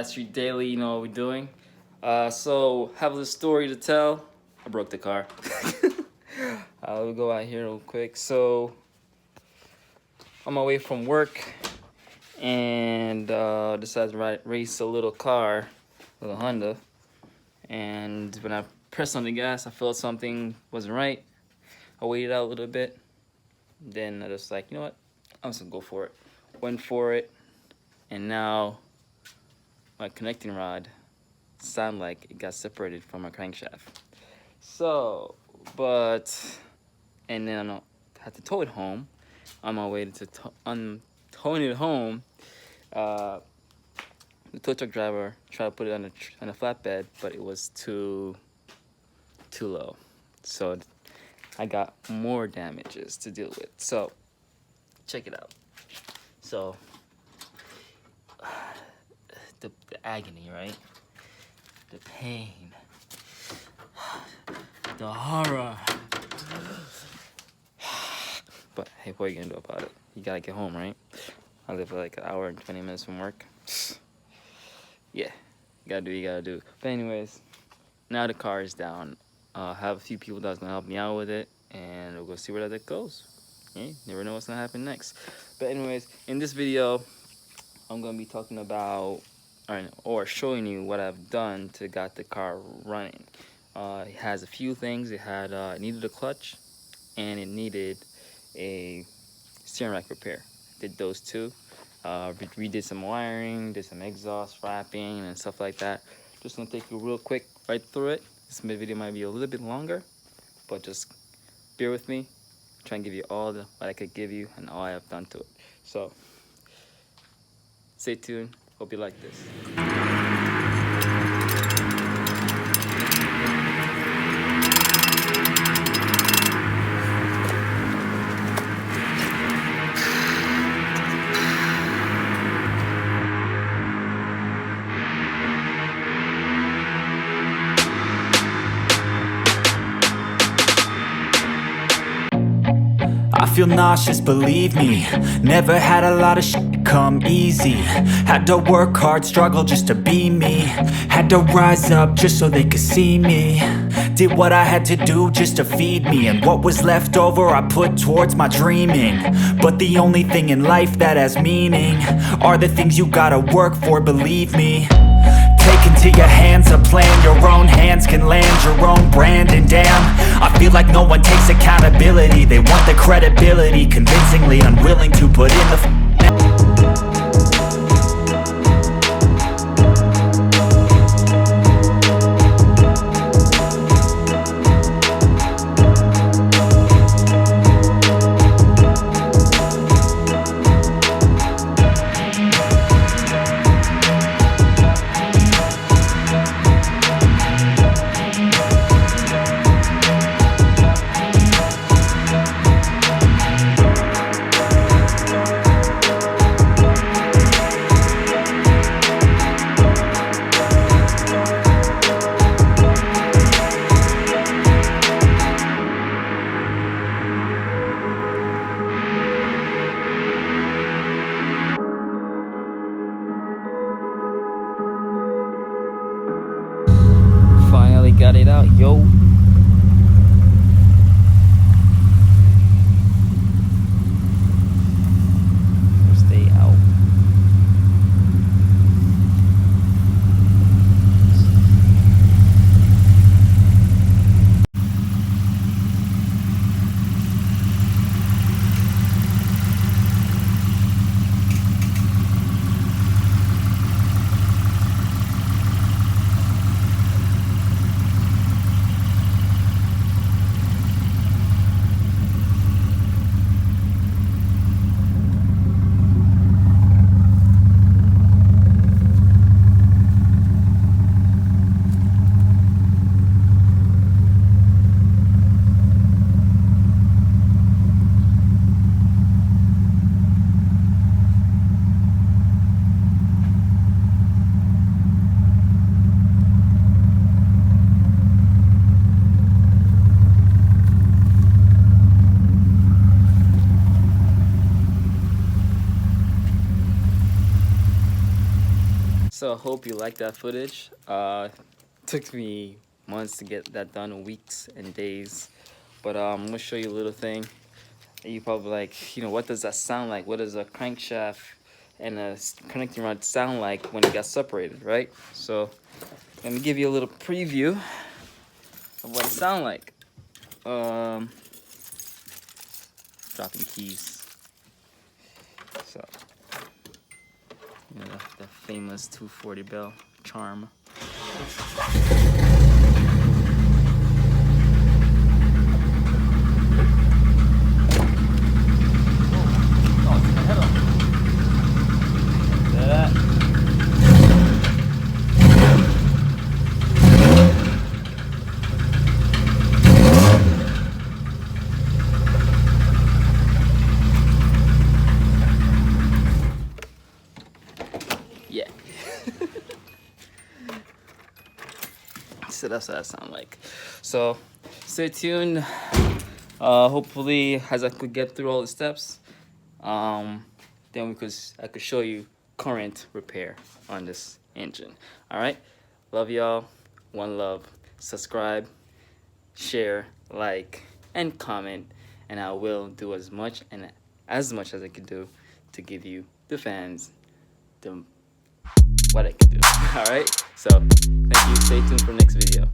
Rad Street Daily, you know what we're doing. So have a little story to tell. I broke the car. We'll go out here real quick. So on my way from work and decided to race a little car, a little Honda. And when I pressed on the gas, I felt something wasn't right. I waited out a little bit. Then I just like, you know what? I'm just gonna go for it. Went for it, and now my connecting rod sounded like it got separated from my crankshaft. So, and then I had to tow it home. On my way to towing it home, the tow truck driver tried to put it on a flatbed, but it was too low. So I got more damages to deal with. So check it out. So the agony, right? The pain, the horror. But hey, what are you gonna do about it? You gotta get home, right? I live like an hour and 20 minutes from work. Yeah, you gotta do what you gotta do. But anyways, now the car is down. I have a few people that's gonna help me out with it, and we'll go see where that goes. Yeah, never know what's gonna happen next. But anyways, in this video, I'm gonna be talking about or showing you what I've done to got the car running. It has a few things. It needed a clutch, and it needed a steering rack repair. Did those two. Redid some wiring, did some exhaust wrapping and stuff like that. Just gonna take you real quick right through it. This video might be a little bit longer, but just bear with me. Try and give you all what I could give you and all I have done to it. So stay tuned. Hope you like this. I feel nauseous, believe me. Never had a lot of shit come easy. Had to work hard, struggle just to be me. Had to rise up just so they could see me. Did what I had to do just to feed me. And what was left over I put towards my dreaming. But the only thing in life that has meaning are the things you gotta work for, believe me. Take into your hands a plan. Your own hands can land your own brand. And damn, I feel like no one takes accountability. They want the credibility, convincingly unwilling to put in the got it out, yo. Stay out. So I hope you like that footage. Took me months to get that done, weeks and days. But I'm gonna show you a little thing. You probably like, you know, what does that sound like? What does a crankshaft and a connecting rod sound like when it got separated, right? So let me give you a little preview of what it sound like. Dropping keys. So, you know, the famous 240 bell charm. Yeah. So that's what that sound like. So stay tuned. Hopefully, as I could get through all the steps, then I could show you current repair on this engine. All right. Love y'all. One love. Subscribe, share, like, and comment, and I will do as much as I can do to give you the fans the what I can do. All right. So thank you. Stay tuned for next video.